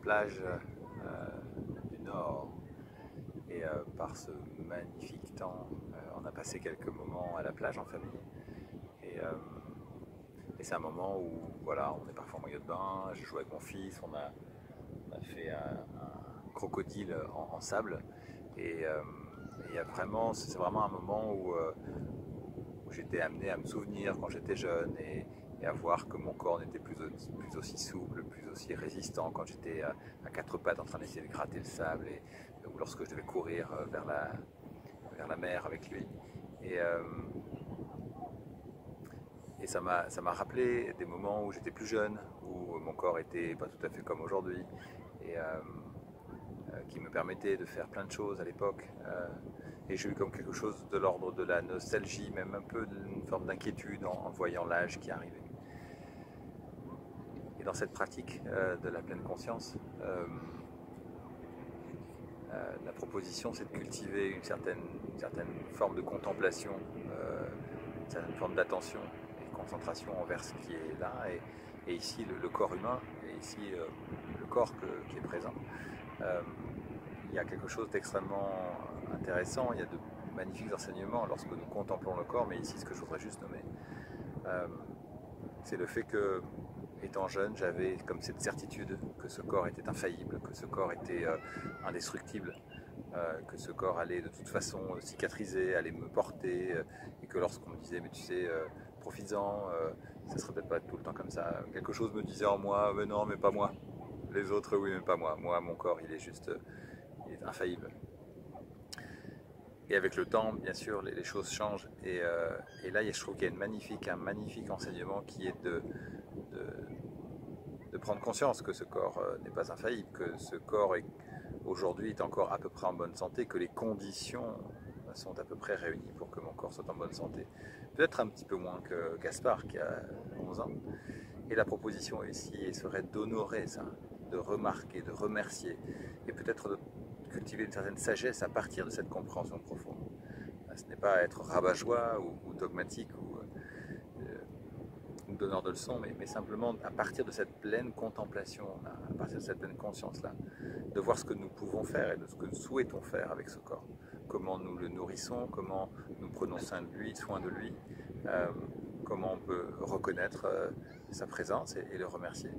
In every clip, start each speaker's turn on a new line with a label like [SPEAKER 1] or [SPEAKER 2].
[SPEAKER 1] plage du Nord. Et par ce magnifique temps, on a passé quelques moments à la plage en famille. Et c'est un moment où voilà, on est parfois en maillot de bain, je joue avec mon fils, on a fait un crocodile en sable. Et c'est vraiment un moment où j'étais amené à me souvenir quand j'étais jeune et à voir que mon corps n'était plus aussi souple, plus aussi résistant quand j'étais à quatre pattes en train d'essayer de gratter le sable ou lorsque je devais courir vers la mer avec lui. Et, euh, et ça m'a rappelé des moments où j'étais plus jeune, où mon corps était pas tout à fait comme aujourd'hui, et qui me permettait de faire plein de choses à l'époque. Et j'ai eu comme quelque chose de l'ordre de la nostalgie, même un peu une forme d'inquiétude en voyant l'âge qui arrivait. Et dans cette pratique de la pleine conscience, la proposition, c'est de cultiver une certaine forme de contemplation, une certaine forme d'attention et de concentration envers ce qui est là. Et ici, le corps humain, et ici, le corps qui est présent. Il y a quelque chose d'extrêmement intéressant, il y a de magnifiques enseignements lorsque nous contemplons le corps, mais ici, ce que je voudrais juste nommer, c'est le fait que, étant jeune, j'avais comme cette certitude que ce corps était infaillible, que ce corps était indestructible, que ce corps allait de toute façon cicatriser, allait me porter, et que lorsqu'on me disait mais tu sais, profites-en, ça serait peut-être pas tout le temps comme ça, quelque chose me disait en moi, mais non, mais pas moi, les autres oui, mais pas moi, mon corps il est juste, il est infaillible. Et avec le temps, bien sûr, les choses changent. Et là, je trouve qu'il y a un magnifique enseignement qui est de prendre conscience que ce corps n'est pas infaillible, que ce corps aujourd'hui est encore à peu près en bonne santé, que les conditions sont à peu près réunies pour que mon corps soit en bonne santé. Peut-être un petit peu moins que Gaspard qui a 11 ans. Et la proposition ici serait d'honorer ça, de remarquer, de remercier, et peut-être de cultiver une certaine sagesse à partir de cette compréhension profonde. Ce n'est pas être rabat-joie ou dogmatique ou donneur de leçons, mais simplement à partir de cette pleine contemplation, à partir de cette pleine conscience-là, de voir ce que nous pouvons faire et de ce que nous souhaitons faire avec ce corps. Comment nous le nourrissons, comment nous prenons soin de lui, comment on peut reconnaître sa présence et le remercier.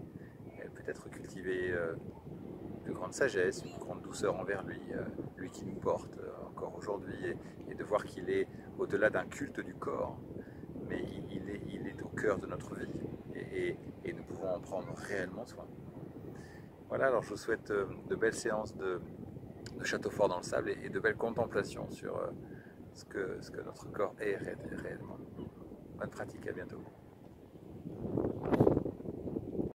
[SPEAKER 1] Et peut-être cultiver une plus grande sagesse, une plus grande douceur envers lui, lui qui nous porte encore aujourd'hui, et de voir qu'il est au-delà d'un culte du corps, mais il est au cœur de notre vie et nous pouvons en prendre réellement soin. Voilà, alors je vous souhaite de belles séances de château fort dans le sable et de belles contemplations sur ce que notre corps est réellement. Bonne pratique, à bientôt.